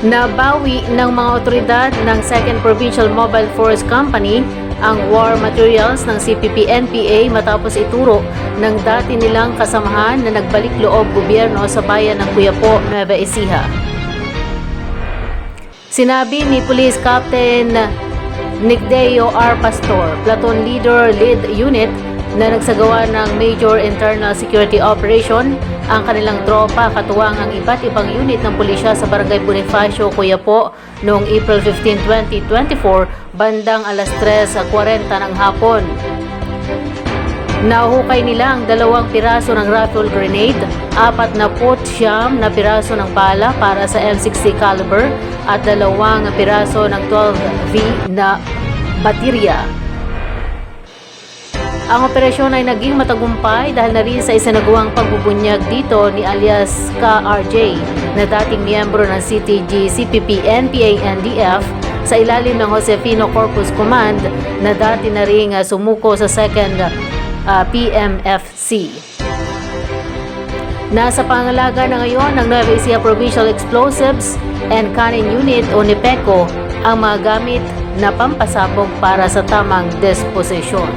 Nabawi ng mga otoridad ng 2nd Provincial Mobile Force Company ang war materials ng CPP-NPA matapos ituro ng dati nilang kasamahan na nagbalik loob gobyerno sa bayan ng Quiapo, Nueva Ecija. Sinabi ni Police Captain Nicdeo R. Pastor, Platoon Leader Lead Unit, na nagsagawa ng Major Internal Security Operation ang kanilang tropa katuwang ang iba't ibang unit ng pulisya sa Barangay Bonifacio, Quiapo noong April 15, 2024 bandang alas 3:40 ng hapon. Nahukay nila ang 2 piraso ng rifle grenade, 49 na piraso ng bala para sa M60 caliber at 2 piraso ng 12V na baterya. Ang operasyon ay naging matagumpay dahil na rin sa isinagawang pagbubunyag dito ni alias KRJ na dating miyembro ng CTG, CPP, NPA, NDF sa ilalim ng Josefino Corpus Command na dati na rin sumuko sa 2nd PMFC. Nasa pangalaga na ngayon ng Nueva Ecija Provincial Explosives and Cannon Unit o NEPECO ang mga gamit na pampasabog para sa tamang disposisyon.